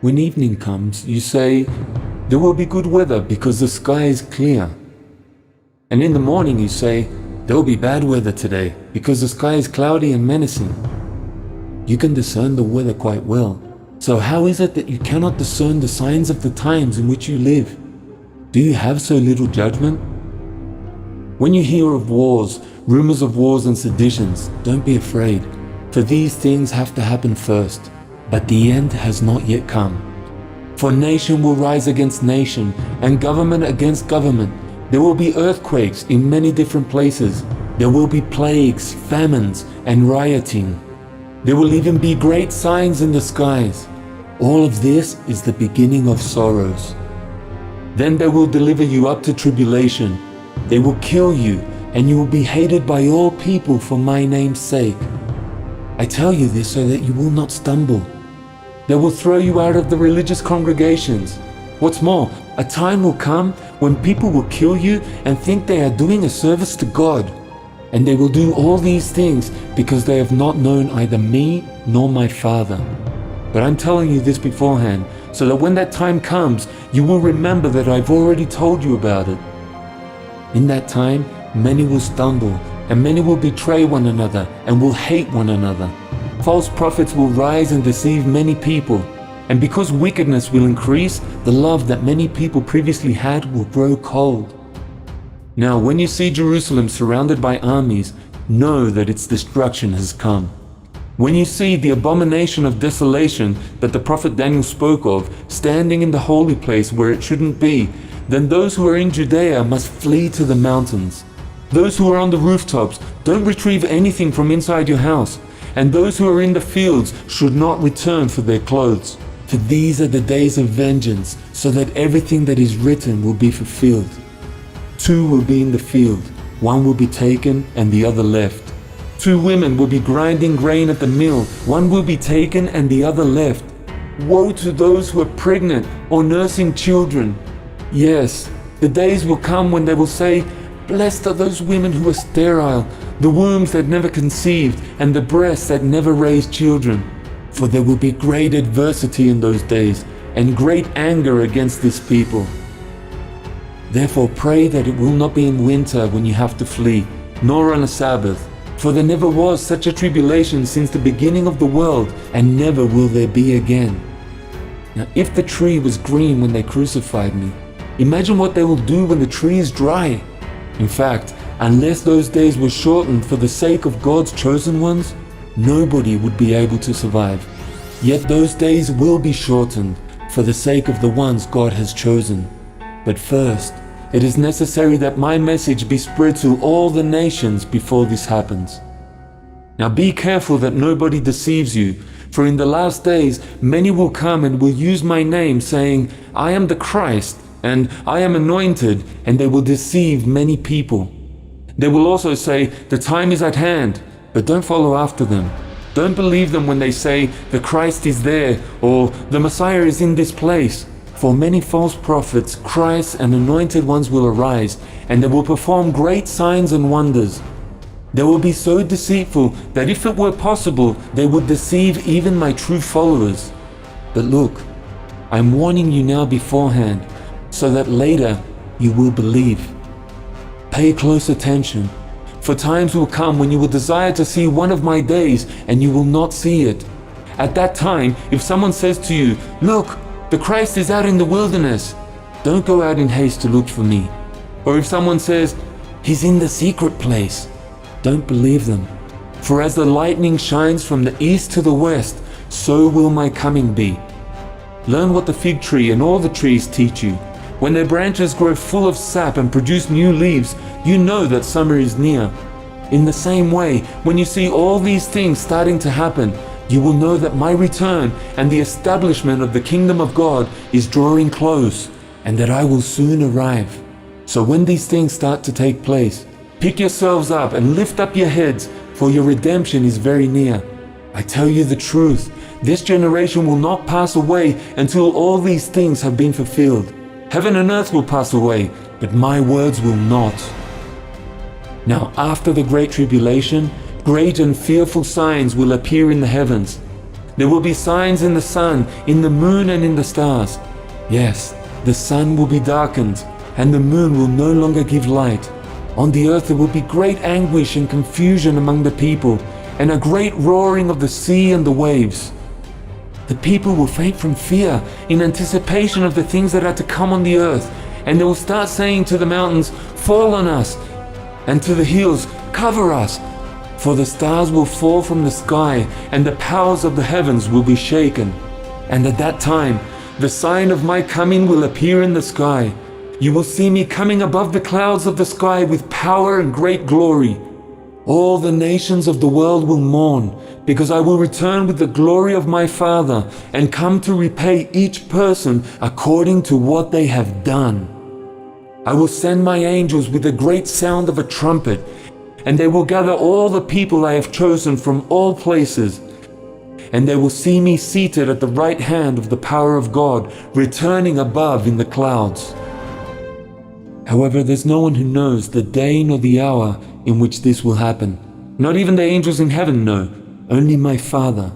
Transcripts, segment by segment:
When evening comes, you say, there will be good weather because the sky is clear. And in the morning you say, there will be bad weather today because the sky is cloudy and menacing. You can discern the weather quite well. So how is it that you cannot discern the signs of the times in which you live? Do you have so little judgment? When you hear of wars, rumors of wars and seditions, don't be afraid, for these things have to happen first, but the end has not yet come. For nation will rise against nation, and government against government. There will be earthquakes in many different places. There will be plagues, famines, and rioting. There will even be great signs in the skies. All of this is the beginning of sorrows. Then they will deliver you up to tribulation. They will kill you, and you will be hated by all people for my name's sake. I tell you this so that you will not stumble. They will throw you out of the religious congregations. What's more, a time will come when people will kill you and think they are doing a service to God. And they will do all these things because they have not known either me nor my Father. But I'm telling you this beforehand, so that when that time comes, you will remember that I've already told you about it. In that time, many will stumble, and many will betray one another and will hate one another. False prophets will rise and deceive many people. And because wickedness will increase, the love that many people previously had will grow cold. Now, when you see Jerusalem surrounded by armies, know that its destruction has come. When you see the abomination of desolation that the prophet Daniel spoke of standing in the holy place where it shouldn't be, then those who are in Judea must flee to the mountains. Those who are on the rooftops, don't retrieve anything from inside your house. And those who are in the fields should not return for their clothes. For these are the days of vengeance, so that everything that is written will be fulfilled. 2 will be in the field, 1 will be taken and the other left. 2 women will be grinding grain at the mill, 1 will be taken and the other left. Woe to those who are pregnant or nursing children. Yes, the days will come when they will say, blessed are those women who are sterile, the wombs that never conceived, and the breasts that never raised children. For there will be great adversity in those days, and great anger against this people. Therefore pray that it will not be in winter when you have to flee, nor on a Sabbath. For there never was such a tribulation since the beginning of the world, and never will there be again. Now if the tree was green when they crucified me, imagine what they will do when the tree is dry. In fact, unless those days were shortened for the sake of God's chosen ones, nobody would be able to survive. Yet those days will be shortened for the sake of the ones God has chosen. But first, it is necessary that my message be spread to all the nations before this happens. Now be careful that nobody deceives you, for in the last days many will come and will use my name, saying, I am the Christ, and I am anointed, and they will deceive many people. They will also say, the time is at hand, but don't follow after them. Don't believe them when they say, the Christ is there, or the Messiah is in this place. For many false prophets, Christ and anointed ones will arise, and they will perform great signs and wonders. They will be so deceitful that if it were possible, they would deceive even my true followers. But look, I'm warning you now beforehand, so that later you will believe. Pay close attention, for times will come when you will desire to see one of my days and you will not see it. At that time, if someone says to you, look, the Christ is out in the wilderness, don't go out in haste to look for me. Or if someone says, he's in the secret place, don't believe them. For as the lightning shines from the east to the west, so will my coming be. Learn what the fig tree and all the trees teach you. When their branches grow full of sap and produce new leaves, you know that summer is near. In the same way, when you see all these things starting to happen, you will know that my return and the establishment of the kingdom of God is drawing close, and that I will soon arrive. So when these things start to take place, pick yourselves up and lift up your heads, for your redemption is very near. I tell you the truth, this generation will not pass away until all these things have been fulfilled. Heaven and earth will pass away, but my words will not. Now after the great tribulation, great and fearful signs will appear in the heavens. There will be signs in the sun, in the moon, and in the stars. Yes, the sun will be darkened, and the moon will no longer give light. On the earth there will be great anguish and confusion among the people, and a great roaring of the sea and the waves. The people will faint from fear in anticipation of the things that are to come on the earth, and they will start saying to the mountains, "Fall on us," and to the hills, "Cover us." For the stars will fall from the sky, and the powers of the heavens will be shaken. And at that time, the sign of my coming will appear in the sky. You will see me coming above the clouds of the sky with power and great glory. All the nations of the world will mourn, because I will return with the glory of my Father and come to repay each person according to what they have done. I will send my angels with the great sound of a trumpet, and they will gather all the people I have chosen from all places. And they will see me seated at the right hand of the power of God, returning above in the clouds. However, there's no one who knows the day nor the hour in which this will happen. Not even the angels in heaven know, only my Father.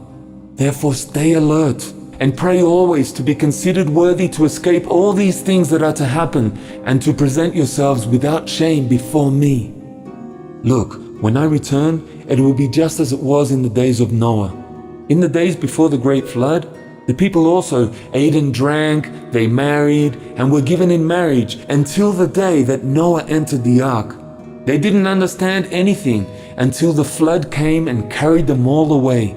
Therefore stay alert and pray always to be considered worthy to escape all these things that are to happen and to present yourselves without shame before me. Look, when I return, it will be just as it was in the days of Noah. In the days before the great flood, the people also ate and drank, they married, and were given in marriage until the day that Noah entered the ark. They didn't understand anything until the flood came and carried them all away.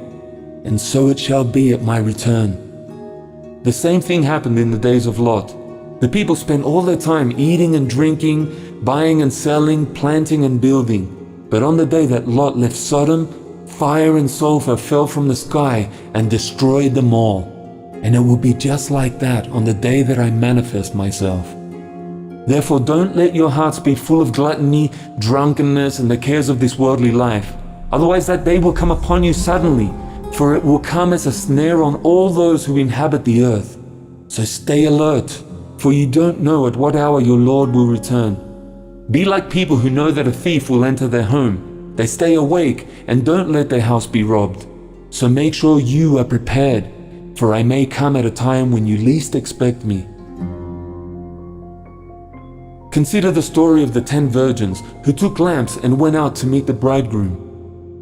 And so it shall be at my return. The same thing happened in the days of Lot. The people spent all their time eating and drinking, buying and selling, planting and building. But on the day that Lot left Sodom, fire and sulfur fell from the sky and destroyed them all. And it will be just like that on the day that I manifest myself. Therefore don't let your hearts be full of gluttony, drunkenness, and the cares of this worldly life. Otherwise that day will come upon you suddenly, for it will come as a snare on all those who inhabit the earth. So stay alert, for you don't know at what hour your Lord will return. Be like people who know that a thief will enter their home. They stay awake and don't let their house be robbed. So make sure you are prepared, for I may come at a time when you least expect me. Consider the story of the 10 virgins who took lamps and went out to meet the bridegroom.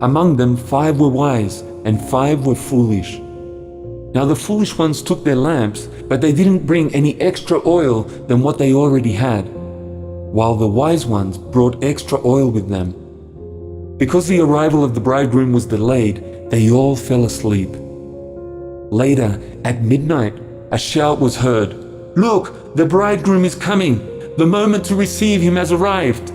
Among them 5 were wise and 5 were foolish. Now the foolish ones took their lamps, but they didn't bring any extra oil than what they already had, while the wise ones brought extra oil with them. Because the arrival of the bridegroom was delayed, they all fell asleep. Later, at midnight, a shout was heard, "Look, the bridegroom is coming! The moment to receive him has arrived!"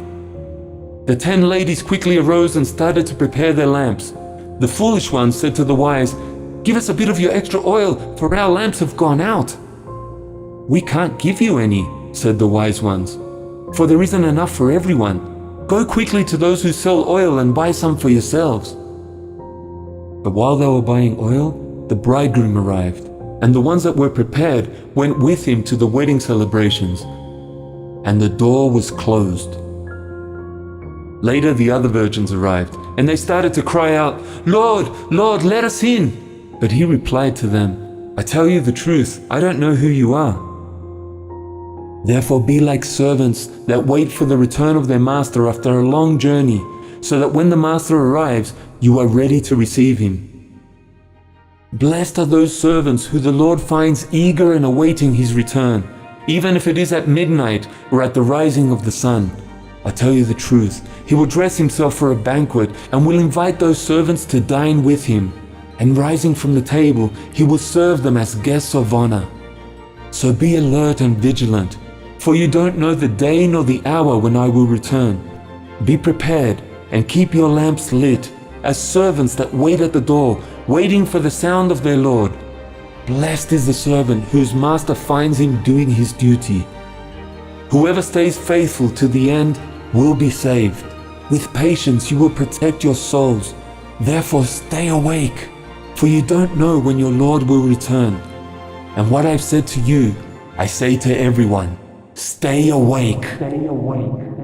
The 10 ladies quickly arose and started to prepare their lamps. The foolish ones said to the wise, "Give us a bit of your extra oil, for our lamps have gone out." "We can't give you any," said the wise ones, "for there isn't enough for everyone. Go quickly to those who sell oil and buy some for yourselves." But while they were buying oil, the bridegroom arrived, and the ones that were prepared went with him to the wedding celebrations, and the door was closed. Later the other virgins arrived, and they started to cry out, "Lord, Lord, let us in!" But he replied to them, "I tell you the truth, I don't know who you are." Therefore be like servants that wait for the return of their master after a long journey, so that when the master arrives, you are ready to receive him. Blessed are those servants who the Lord finds eager and awaiting his return, even if it is at midnight or at the rising of the sun. I tell you the truth, he will dress himself for a banquet and will invite those servants to dine with him, and rising from the table, he will serve them as guests of honor. So be alert and vigilant, for you don't know the day nor the hour when I will return. Be prepared and keep your lamps lit, as servants that wait at the door, waiting for the sound of their Lord. Blessed is the servant whose master finds him doing his duty. Whoever stays faithful to the end will be saved. With patience you will protect your souls. Therefore stay awake, for you don't know when your Lord will return. And what I've said to you, I say to everyone, stay awake. Stay awake.